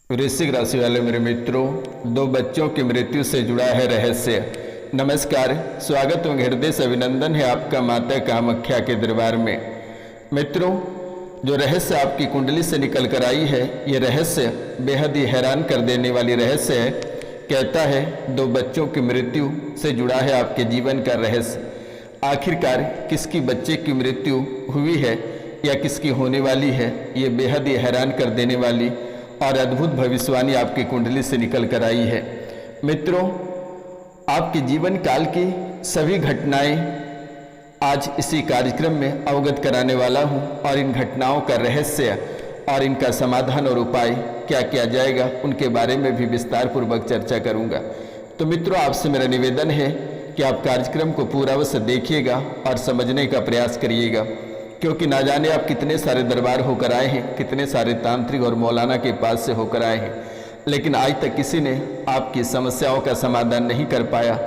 वृश्चिक राशि वाले मेरे मित्रों, दो बच्चों की मृत्यु से जुड़ा है रहस्य। नमस्कार, स्वागत एवं हृदय से अभिनंदन है आपका माता कामाख्या के दरबार में। मित्रों, जो रहस्य आपकी कुंडली से निकल कर आई है, ये रहस्य बेहद ही हैरान कर देने वाली रहस्य है। कहता है दो बच्चों की मृत्यु से जुड़ा है आपके जीवन का रहस्य। आखिरकार किसकी बच्चे की मृत्यु हुई है या किसकी होने वाली है, ये बेहद ही हैरान कर देने वाली और अद्भुत भविष्यवाणी आपकी कुंडली से निकल कर आई है। मित्रों, आपके जीवन काल की सभी घटनाएं आज इसी कार्यक्रम में अवगत कराने वाला हूं और इन घटनाओं का रहस्य और इनका समाधान और उपाय क्या किया जाएगा उनके बारे में भी विस्तार पूर्वक चर्चा करूंगा। तो मित्रों, आपसे मेरा निवेदन है कि आप कार्यक्रम को पूरा अवश्य देखिएगा और समझने का प्रयास करिएगा, क्योंकि ना जाने आप कितने सारे दरबार होकर आए हैं, कितने सारे तांत्रिक और मौलाना के पास से होकर आए हैं, लेकिन आज तक किसी ने आपकी समस्याओं का समाधान नहीं कर पाया।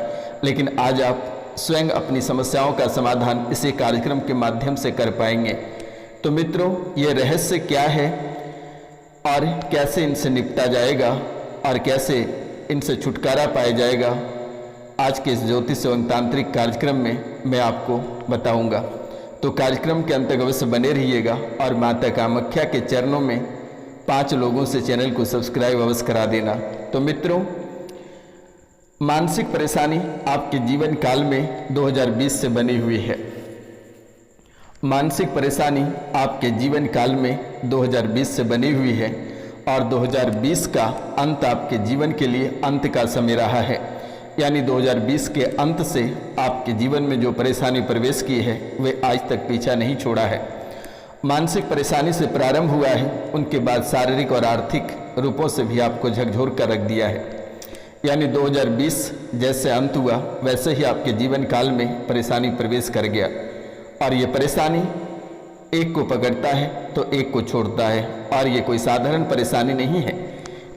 लेकिन आज आप स्वयं अपनी समस्याओं का समाधान इसी कार्यक्रम के माध्यम से कर पाएंगे। तो मित्रों, ये रहस्य क्या है और कैसे इनसे निपटा जाएगा और कैसे इनसे छुटकारा पाया जाएगा, आज के इस ज्योतिष एवं तांत्रिक कार्यक्रम में मैं आपको बताऊंगा। तो कार्यक्रम के अंत तक अवश्य बने रहिएगा और माता कामाख्या के चरणों में 5 लोगों से चैनल को सब्सक्राइब अवश्य करा देना। तो मित्रों, मानसिक परेशानी आपके जीवन काल में 2020 से बनी हुई है। मानसिक परेशानी आपके जीवन काल में 2020 से बनी हुई है और 2020 का अंत आपके जीवन के लिए अंत का समय रहा है। यानी 2020 के अंत से आपके जीवन में जो परेशानी प्रवेश की है वे आज तक पीछा नहीं छोड़ा है। मानसिक परेशानी से प्रारंभ हुआ है, उनके बाद शारीरिक और आर्थिक रूपों से भी आपको झकझोर कर रख दिया है। यानी 2020 जैसे अंत हुआ वैसे ही आपके जीवन काल में परेशानी प्रवेश कर गया और ये परेशानी एक को पकड़ता है तो एक को छोड़ता है। और ये कोई साधारण परेशानी नहीं है,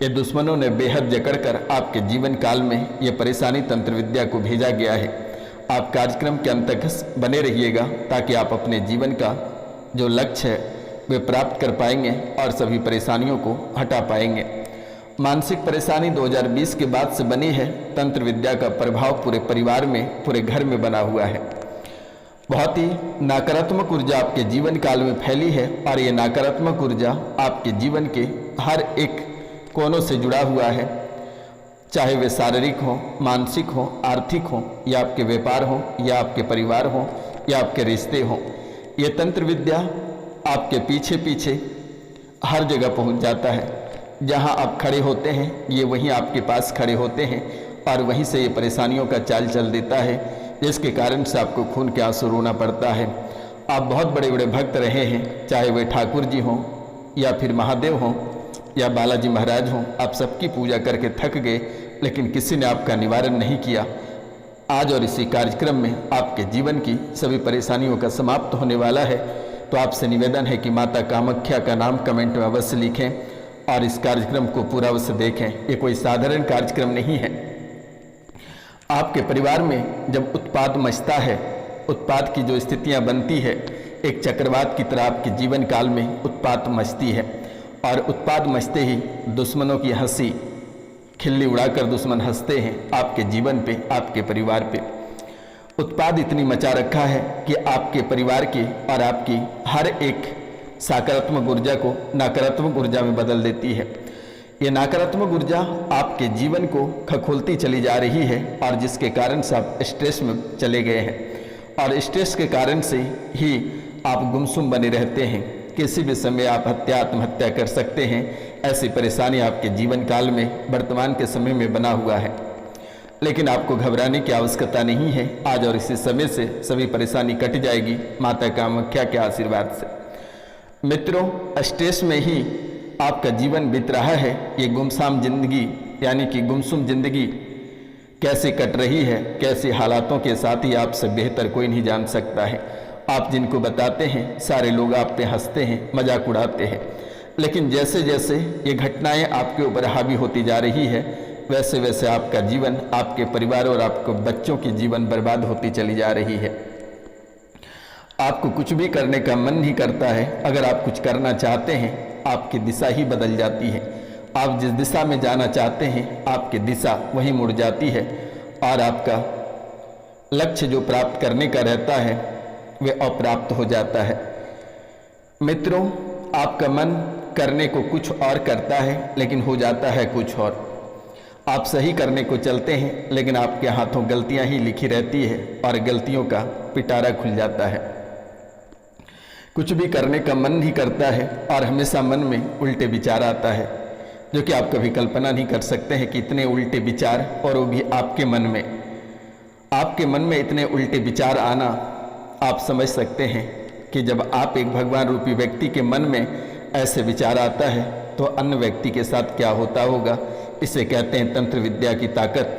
ये दुश्मनों ने बेहद जकड़कर आपके जीवन काल में ये परेशानी तंत्र विद्या को भेजा गया है। आप कार्यक्रम के अंत तक बने रहिएगा ताकि आप अपने जीवन का जो लक्ष्य है वे प्राप्त कर पाएंगे और सभी परेशानियों को हटा पाएंगे। मानसिक परेशानी 2020 के बाद से बनी है। तंत्र विद्या का प्रभाव पूरे परिवार में, पूरे घर में बना हुआ है। बहुत ही नकारात्मक ऊर्जा आपके जीवन काल में फैली है और ये नकारात्मक ऊर्जा आपके जीवन के हर एक कोनों से जुड़ा हुआ है, चाहे वे शारीरिक हो, मानसिक हो, आर्थिक हो, या आपके व्यापार हो, या आपके परिवार हो, या आपके रिश्ते हो। ये तंत्र विद्या आपके पीछे पीछे हर जगह पहुंच जाता है। जहां आप खड़े होते हैं ये वहीं आपके पास खड़े होते हैं और वहीं से ये परेशानियों का चाल चल देता है, जिसके कारण से आपको खून के आंसू रोना पड़ता है। आप बहुत बड़े बड़े भक्त रहे हैं, चाहे वे ठाकुर जी हों या फिर महादेव हों या बालाजी महाराज हों, आप सबकी पूजा करके थक गए, लेकिन किसी ने आपका निवारण नहीं किया। आज और इसी कार्यक्रम में आपके जीवन की सभी परेशानियों का समाप्त होने वाला है। तो आपसे निवेदन है कि माता कामाख्या का नाम कमेंट में अवश्य लिखें और इस कार्यक्रम को पूरा अवश्य देखें। ये कोई साधारण कार्यक्रम नहीं है। आपके परिवार में जब उत्पाद मचता है, उत्पाद की जो स्थितियाँ बनती है, एक चक्रवात की तरह आपके जीवन काल में उत्पाद मचती है और उत्पाद मचते ही दुश्मनों की हंसी खिल्ली उड़ाकर दुश्मन हंसते हैं आपके जीवन पे, आपके परिवार पे। उत्पाद इतनी मचा रखा है कि आपके परिवार की और आपकी हर एक सकारात्मक ऊर्जा को नकारात्मक ऊर्जा में बदल देती है। ये नकारात्मक ऊर्जा आपके जीवन को खखोलती चली जा रही है और जिसके कारण से आप स्ट्रेस में चले गए हैं और स्ट्रेस के कारण से ही आप गुमसुम बने रहते हैं। किसी भी समय आप आत्महत्या कर सकते हैं। ऐसी परेशानी आपके जीवन काल में वर्तमान के समय में बना हुआ है, लेकिन आपको घबराने की आवश्यकता नहीं है। आज और इसी समय से सभी परेशानी कट जाएगी माता कामाख्या के आशीर्वाद से। मित्रों, स्ट्रेस में ही आपका जीवन बीत रहा है। ये गुमसाम जिंदगी यानी कि गुमसुम जिंदगी कैसे कट रही है, कैसे हालातों के साथ ही आपसे बेहतर कोई नहीं जान सकता है। आप जिनको बताते हैं सारे लोग आप पे हंसते हैं, मजाक उड़ाते हैं, लेकिन जैसे जैसे ये घटनाएं आपके ऊपर हावी होती जा रही है वैसे वैसे आपका जीवन, आपके परिवार और आपके बच्चों की जीवन बर्बाद होती चली जा रही है। आपको कुछ भी करने का मन नहीं करता है। अगर आप कुछ करना चाहते हैं आपकी दिशा ही बदल जाती है आप जिस दिशा में जाना चाहते हैं आपकी दिशा वहीं मुड़ जाती है और आपका लक्ष्य जो प्राप्त करने का रहता है वह अप्राप्त हो जाता है। मित्रों, आपका मन करने को कुछ और करता है लेकिन हो जाता है कुछ और। आप सही करने को चलते हैं लेकिन आपके हाथों गलतियां ही लिखी रहती है और गलतियों का पिटारा खुल जाता है। कुछ भी करने का मन नहीं करता है और हमेशा मन में उल्टे विचार आता है, जो कि आप कभी कल्पना नहीं कर सकते हैं कि इतने उल्टे विचार, और वो भी आपके मन में। आपके मन में इतने उल्टे विचार आना आप समझ सकते हैं कि जब आप एक भगवान रूपी व्यक्ति के मन में ऐसे विचार आता है तो अन्य व्यक्ति के साथ क्या होता होगा। इसे कहते हैं तंत्र विद्या की ताकत।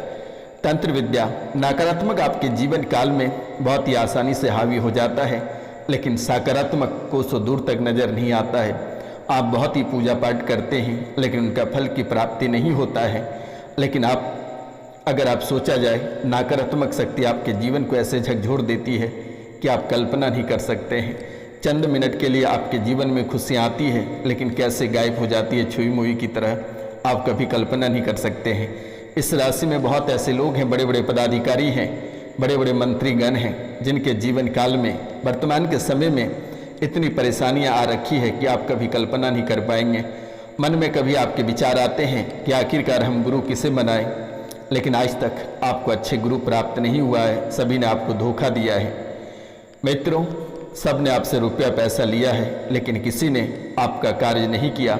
तंत्र विद्या नकारात्मक आपके जीवन काल में बहुत ही आसानी से हावी हो जाता है, लेकिन सकारात्मक को सो दूर तक नजर नहीं आता है। आप बहुत ही पूजा पाठ करते हैं लेकिन उनका फल की प्राप्ति नहीं होता है। लेकिन अगर आप सोचा जाए, नकारात्मक शक्ति आपके जीवन को ऐसे झकझोर देती है कि आप कल्पना नहीं कर सकते हैं। चंद मिनट के लिए आपके जीवन में खुशियाँ आती है लेकिन कैसे गायब हो जाती है छुई मुई की तरह, आप कभी कल्पना नहीं कर सकते हैं। इस राशि में बहुत ऐसे लोग हैं, बड़े बड़े पदाधिकारी हैं, बड़े बड़े मंत्रीगण हैं, जिनके जीवन काल में वर्तमान के समय में इतनी परेशानियां आ रखी है कि आप कभी कल्पना नहीं कर पाएंगे। मन में कभी आपके विचार आते हैं कि आखिरकार हम गुरु किसे बनाएं, लेकिन आज तक आपको अच्छे गुरु प्राप्त नहीं हुआ है, सभी ने आपको धोखा दिया है। मित्रों, सब ने आपसे रुपया पैसा लिया है लेकिन किसी ने आपका कार्य नहीं किया,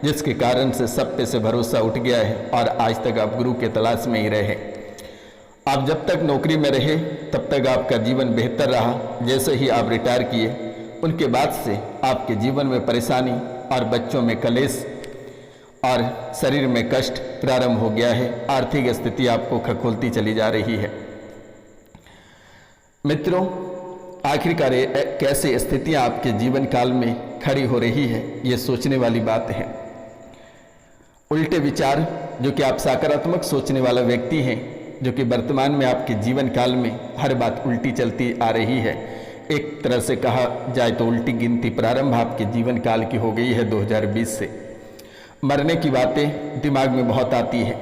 जिसके कारण से सब पे से भरोसा उठ गया है और आज तक आप गुरु के तलाश में ही रहे। आप जब तक नौकरी में रहे तब तक आपका जीवन बेहतर रहा। जैसे ही आप रिटायर किए उनके बाद से आपके जीवन में परेशानी और बच्चों में कलेश और शरीर में कष्ट प्रारंभ हो गया है। आर्थिक स्थिति आपको खखोलती चली जा रही है। मित्रों, आखिरकार कैसे स्थितियां आपके जीवन काल में खड़ी हो रही है, ये सोचने वाली बात है। उल्टे विचार, जो कि आप सकारात्मक सोचने वाला व्यक्ति हैं, जो कि वर्तमान में आपके जीवन काल में हर बात उल्टी चलती आ रही है। एक तरह से कहा जाए तो उल्टी गिनती प्रारंभ आपके जीवन काल की हो गई है 2020 से। मरने की बातें दिमाग में बहुत आती है।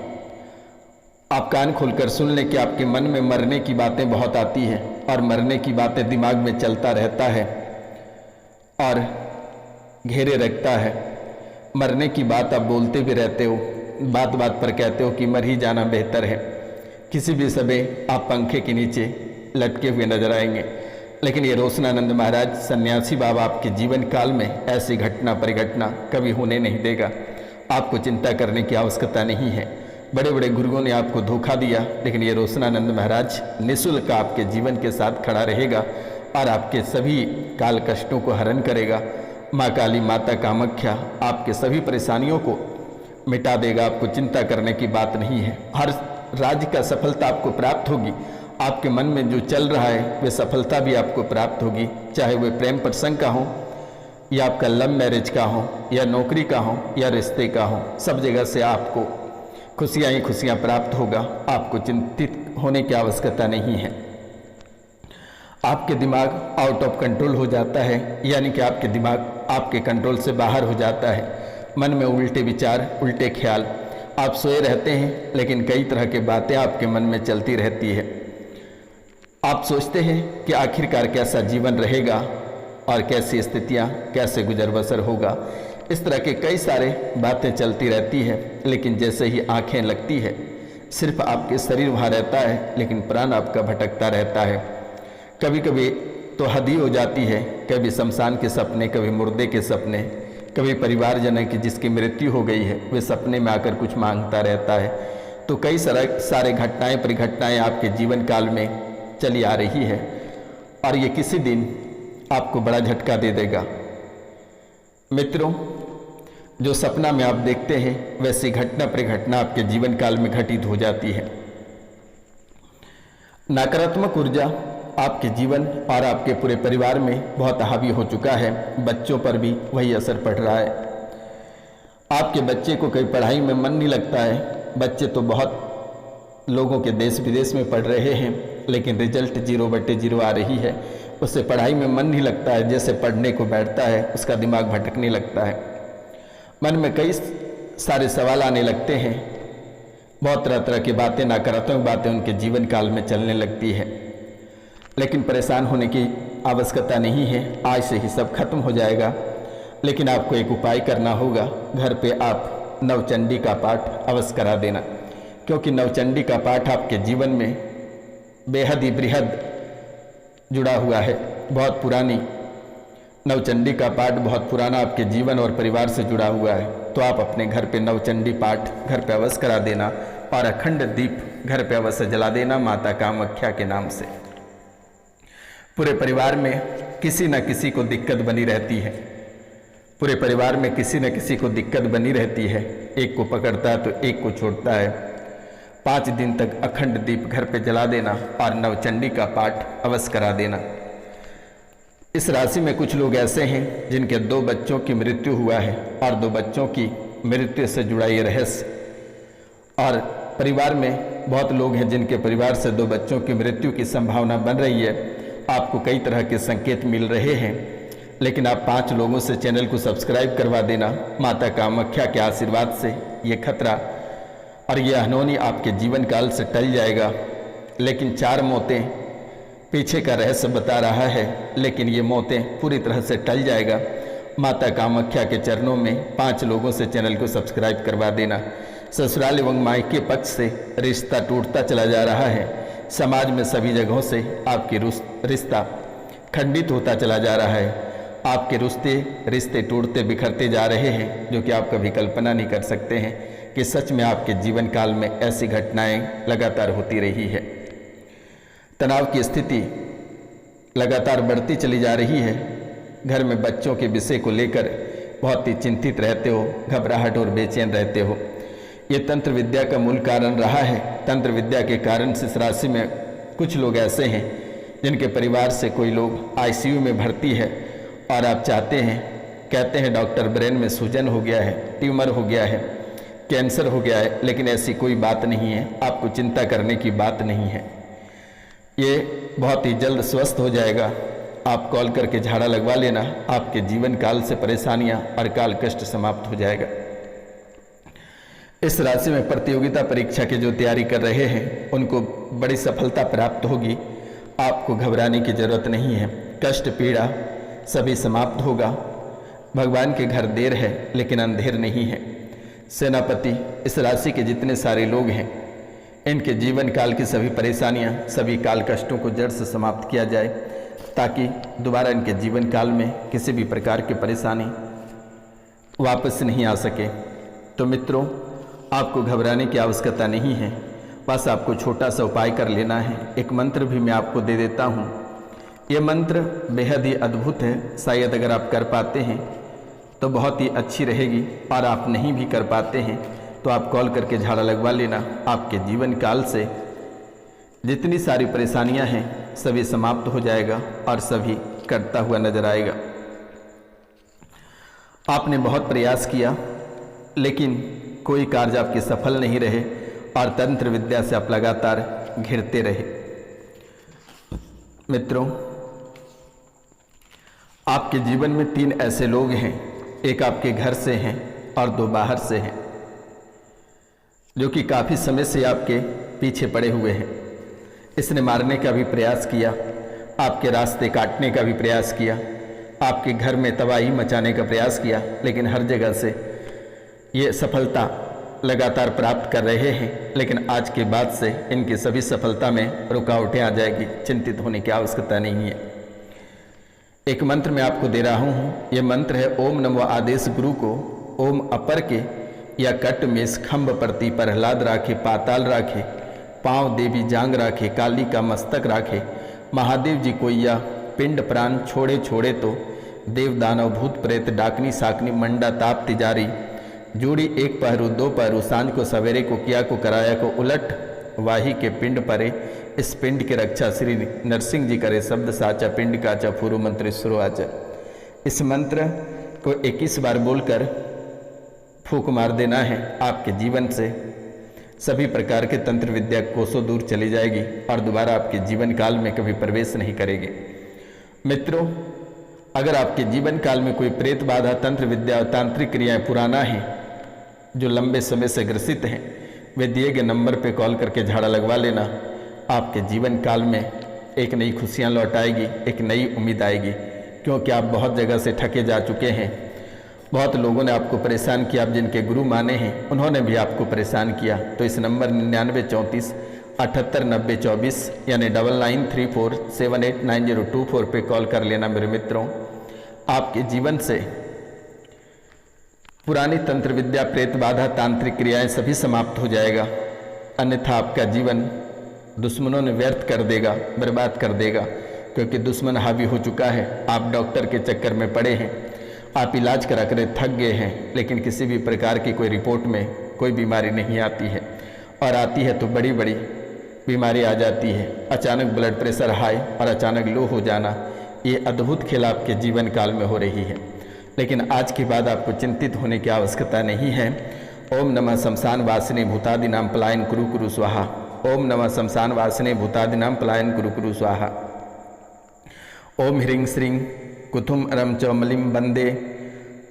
आप कान खोलकर सुन लें कि आपके मन में मरने की बातें बहुत आती है और मरने की बातें दिमाग में चलता रहता है और घेरे रखता है। मरने की बात आप बोलते भी रहते हो, बात बात पर कहते हो कि मर ही जाना बेहतर है। किसी भी समय आप पंखे के नीचे लटके हुए नजर आएंगे, लेकिन ये रोशनानंद महाराज सन्यासी बाबा आपके जीवन काल में ऐसी घटना परिघटना कभी होने नहीं देगा। आपको चिंता करने की आवश्यकता नहीं है। बड़े बड़े गुरुओं ने आपको धोखा दिया, लेकिन ये रोशनानंद महाराज निःशुल्क आपके जीवन के साथ खड़ा रहेगा और आपके सभी काल कष्टों को हरण करेगा। माँ काली, माता कामाख्या आपके सभी परेशानियों को मिटा देगा। आपको चिंता करने की बात नहीं है। हर राज्य का सफलता आपको प्राप्त होगी। आपके मन में जो चल रहा है वह सफलता भी आपको प्राप्त होगी, चाहे वह प्रेम प्रसंग का हो या आपका लव मैरिज का हो या नौकरी का हो या रिश्ते का हो। सब जगह से आपको खुशियाँ ही खुशियाँ प्राप्त होगा। आपको चिंतित होने की आवश्यकता नहीं है। आपके दिमाग आउट ऑफ कंट्रोल हो जाता है, यानी कि आपके दिमाग आपके कंट्रोल से बाहर हो जाता है। मन में उल्टे विचार, उल्टे ख्याल। आप सोए रहते हैं लेकिन कई तरह की बातें आपके मन में चलती रहती है। आप सोचते हैं कि आखिरकार कैसा जीवन रहेगा और कैसी स्थितियां, कैसे गुजर बसर होगा। इस तरह के कई सारे बातें चलती रहती है, लेकिन जैसे ही आंखें लगती है सिर्फ आपके शरीर वहाँ रहता है, लेकिन प्राण आपका भटकता रहता है। कभी कभी तो हद ही हो जाती है, कभी शमशान के सपने, कभी मुर्दे के सपने, कभी परिवारजन की जिसकी मृत्यु हो गई है वे सपने में आकर कुछ मांगता रहता है। तो कई सारे घटनाएं परिघटनाएं आपके जीवन काल में चली आ रही है और ये किसी दिन आपको बड़ा झटका दे देगा। मित्रों, जो सपना में आप देखते हैं वैसी घटना परिघटना आपके जीवन काल में घटित हो जाती है। नकारात्मक ऊर्जा आपके जीवन और आपके पूरे परिवार में बहुत हावी हो चुका है। बच्चों पर भी वही असर पड़ रहा है। आपके बच्चे को कहीं पढ़ाई में मन नहीं लगता है। बच्चे तो बहुत लोगों के देश विदेश में पढ़ रहे हैं, लेकिन रिजल्ट 0/0 आ रही है। उससे पढ़ाई में मन नहीं लगता है। जैसे पढ़ने को बैठता है उसका दिमाग भटकने लगता है। मन में कई सारे सवाल आने लगते हैं, बहुत तरह तरह की बातें, नकारात्मक बातें उनके जीवन काल में चलने लगती है। लेकिन परेशान होने की आवश्यकता नहीं है, आज से ही सब खत्म हो जाएगा। लेकिन आपको एक उपाय करना होगा, घर पे आप नवचंडी का पाठ अवश्य करा देना, क्योंकि नवचंडी का पाठ आपके जीवन में बेहद ही बृहद जुड़ा हुआ है। बहुत पुरानी नवचंडी का पाठ बहुत पुराना आपके जीवन और परिवार से जुड़ा हुआ है। तो आप अपने घर पे नवचंडी पाठ घर पे अवश्य करा देना और अखंड दीप घर पे अवश्य जला देना माता कामाख्या के नाम से। पूरे परिवार में किसी न किसी को दिक्कत बनी रहती है, पूरे परिवार में किसी न किसी को दिक्कत बनी रहती है। एक को पकड़ता है तो एक को छोड़ता है। 5 दिन तक अखंड दीप घर पे जला देना और नवचंडी का पाठ अवश्य करा देना। इस राशि में कुछ लोग ऐसे हैं जिनके 2 बच्चों की मृत्यु हुआ है और 2 बच्चों की मृत्यु से जुड़ा ये रहस्य, और परिवार में बहुत लोग हैं जिनके परिवार से 2 बच्चों की मृत्यु की संभावना बन रही है। आपको कई तरह के संकेत मिल रहे हैं, लेकिन आप 5 लोगों से चैनल को सब्सक्राइब करवा देना। माता कामाख्या के आशीर्वाद से ये खतरा और ये अनहोनी आपके जीवन काल से टल जाएगा। लेकिन 4 मौतें पीछे का रहस्य बता रहा है, लेकिन ये मौतें पूरी तरह से टल जाएगा। माता कामाख्या के चरणों में 5 लोगों से चैनल को सब्सक्राइब करवा देना। ससुराल एवं मायके पक्ष से रिश्ता टूटता चला जा रहा है। समाज में सभी जगहों से आपकी रिश्ता खंडित होता चला जा रहा है। आपके रिश्ते टूटते बिखरते जा रहे हैं, जो कि आप कभी कल्पना नहीं कर सकते हैं कि सच में आपके जीवन काल में ऐसी घटनाएं लगातार होती रही है। तनाव की स्थिति लगातार बढ़ती चली जा रही है। घर में बच्चों के विषय को लेकर बहुत ही चिंतित रहते हो, घबराहट और बेचैन रहते हो। ये तंत्र विद्या का मूल कारण रहा है। तंत्र विद्या के कारण से इस राशि में कुछ लोग ऐसे हैं जिनके परिवार से कोई लोग आईसीयू में भर्ती है और आप चाहते हैं, कहते हैं डॉक्टर ब्रेन में सूजन हो गया है, ट्यूमर हो गया है, कैंसर हो गया है, लेकिन ऐसी कोई बात नहीं है। आपको चिंता करने की बात नहीं है, ये बहुत ही जल्द स्वस्थ हो जाएगा। आप कॉल करके झाड़ा लगवा लेना, आपके जीवन काल से परेशानियां और काल कष्ट समाप्त हो जाएगा। इस राशि में प्रतियोगिता परीक्षा की जो तैयारी कर रहे हैं उनको बड़ी सफलता प्राप्त होगी। आपको घबराने की जरूरत नहीं है। कष्ट पीड़ा सभी समाप्त होगा। भगवान के घर देर है लेकिन अंधेर नहीं है। सेनापति इस राशि के जितने सारे लोग हैं, इनके जीवन काल की सभी परेशानियां, सभी काल कष्टों को जड़ से समाप्त किया जाए, ताकि दोबारा इनके जीवन काल में किसी भी प्रकार की परेशानी वापस नहीं आ सके। तो मित्रों, आपको घबराने की आवश्यकता नहीं है, बस आपको छोटा सा उपाय कर लेना है। एक मंत्र भी मैं आपको दे देता हूँ। ये मंत्र बेहद ही अद्भुत है। शायद अगर आप कर पाते हैं तो बहुत ही अच्छी रहेगी, और आप नहीं भी कर पाते हैं तो आप कॉल करके झाड़ा लगवा लेना। आपके जीवन काल से जितनी सारी परेशानियां हैं सभी समाप्त हो जाएगा और सभी कटता हुआ नजर आएगा। आपने बहुत प्रयास किया लेकिन कोई कार्य आपके सफल नहीं रहे और तंत्र विद्या से आप लगातार घिरते रहे। मित्रों, आपके जीवन में 3 ऐसे लोग हैं, एक आपके घर से हैं और 2 बाहर से हैं, जो कि काफ़ी समय से आपके पीछे पड़े हुए हैं। इसने मारने का भी प्रयास किया, आपके रास्ते काटने का भी प्रयास किया, आपके घर में तबाही मचाने का प्रयास किया, लेकिन हर जगह से ये सफलता लगातार प्राप्त कर रहे हैं। लेकिन आज के बाद से इनकी सभी सफलता में रुकावटें आ जाएगी। चिंतित होने की आवश्यकता नहीं है। एक मंत्र मैं आपको दे रहा हूँ। ये मंत्र है ओम नमो आदेश गुरु को ओम अपर के या कट में खम्भ प्रति प्रहलाद राखे, पाताल राखे, पाँव देवी जांग राखे, काली का मस्तक राखे, महादेव जी को या पिंड प्राण छोड़े छोड़े तो देव दानव भूत प्रेत डाकनी साकनी मंडा ताप तिजारी जोड़ी 1 पहरू 2 पहरू सांझ को सवेरे को किया को कराया को उलट वाही के पिंड परे, इस पिंड की रक्षा श्री नरसिंह जी करे, शब्द साचा पिंड काचा फुरु मंत्र सुरवाचा। इस मंत्र को 21 बार बोलकर फूंक मार देना है। आपके जीवन से सभी प्रकार के तंत्र विद्या कोसों दूर चली जाएगी और दोबारा आपके जीवन काल में कभी प्रवेश नहीं करेगी। मित्रों, अगर आपके जीवन काल में कोई प्रेत बाधा, तंत्र विद्या और तांत्रिक क्रियाएं पुराना है जो लंबे समय से ग्रसित हैं वे दिए गए नंबर पे कॉल करके झाड़ा लगवा लेना। आपके जीवन काल में एक नई खुशियाँ लौट आएगी, एक नई उम्मीद आएगी, क्योंकि आप बहुत जगह से थके जा चुके हैं। बहुत लोगों ने आपको परेशान किया, आप जिनके गुरु माने हैं उन्होंने भी आपको परेशान किया। तो इस नंबर 9934 यानी 9934789024 पे कॉल कर लेना मेरे मित्रों। आपके जीवन से पुरानी तंत्र विद्या, प्रेत बाधा, तांत्रिक क्रियाएं सभी समाप्त हो जाएगा, अन्यथा आपका जीवन दुश्मनों ने व्यर्थ कर देगा, बर्बाद कर देगा, क्योंकि दुश्मन हावी हो चुका है। आप डॉक्टर के चक्कर में पड़े हैं, आप इलाज करा कर थक गए हैं, लेकिन किसी भी प्रकार की कोई रिपोर्ट में कोई बीमारी नहीं आती है, और आती है तो बड़ी बड़ी बीमारी आ जाती है। अचानक ब्लड प्रेशर हाई और अचानक लो हो जाना, ये अद्भुत खेल आपके जीवन काल में हो रही है। लेकिन आज के बाद आपको चिंतित होने की आवश्यकता नहीं है। ओम नमः शमशान वासिने भूतादिनाम पलायन कुरु कुरु स्वाहा। ओम नमः शमशान वासिने भूतादिनाम पलायन कुरु कुरु स्वाहा। ओम ह्रीं श्रीं कुथुम अरम च मलिम वंदे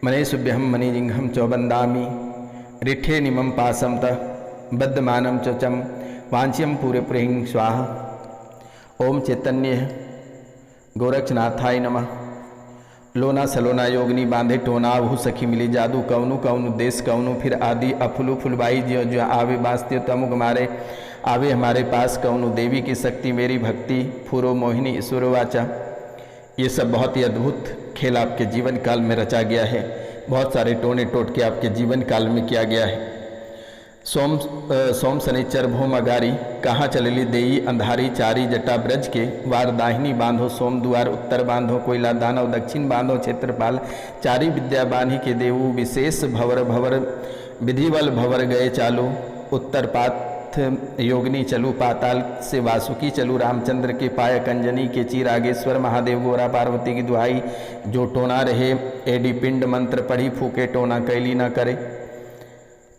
मनेशुभ्यहम मणिजिंघम च वंदामि रिठे निमम पासम त बद्धमानम च चम वांच्यम पूरे प्रें स्वाहा। ओम चैतन्य गोरक्षनाथाय नमः। लोना सलोना योगनी बांधे टोना आहू सखी मिली जादू कौनु कौनु देश कौनु फिर आदि अफुलु फुलबाई जो जो आवे बास्त्य तमुग मारे आवे हमारे पास कौनु देवी की शक्ति मेरी भक्ति फूरो मोहिनी ईश्वर वाचा। ये सब बहुत ही अद्भुत खेल आपके जीवन काल में रचा गया है। बहुत सारे टोने टोटके आपके जीवन काल में किया गया है। सोम शनिचर भूम अगारी कहाँ चलेली देई अंधारी चारी जटा ब्रज के वार दाहिनी बांधो सोम दुआर उत्तर बांधो कोयला दानव दक्षिण बांधो क्षेत्रपाल चारी विद्या बान्ही के देवु विशेष भवर भवर विधिवल भवर गए चालू उत्तर पाथ योगनी चलू पाताल से वासुकी चलू रामचंद्र के पाय कंजनी के चीर आगेश्वर महादेव गोरा पार्वती की दुहाई जो टोना रहे एडी पिंड मंत्र पढ़ी फूके टोना कैली ना करे।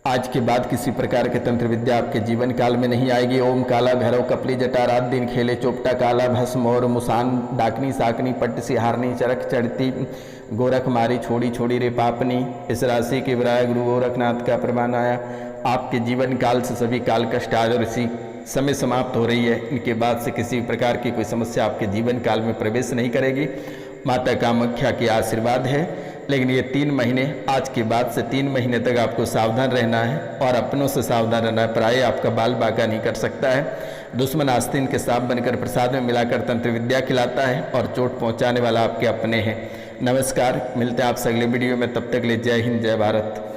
आज के बाद किसी प्रकार के तंत्र विद्या आपके जीवन काल में नहीं आएगी। ओम काला भैरव कपली जटा रात दिन खेले चोपटा काला भस्म और मुसान डाकनी साकनी पट्ट सिहारनी चरख चढ़ती गोरख मारी छोड़ी छोड़ी रे पापनी। इस राशि के विराय गुरु गोरखनाथ का प्रमाण आया। आपके जीवन काल से सभी काल कष्ट आज और इसी समय समाप्त हो रही है। इनके बाद से किसी प्रकार की कोई समस्या आपके जीवन काल में प्रवेश नहीं करेगी। माता कामाख्या के आशीर्वाद है। लेकिन ये 3 महीने, आज के बाद से 3 महीने तक आपको सावधान रहना है और अपनों से सावधान रहना है। प्राय आपका बाल बाका नहीं कर सकता है। दुश्मन आस्तीन के सांप बनकर प्रसाद में मिलाकर तंत्र विद्या खिलाता है और चोट पहुंचाने वाला आपके अपने हैं। नमस्कार, मिलते हैं आपसे अगले वीडियो में। तब तक के लिए जय हिंद, जय भारत।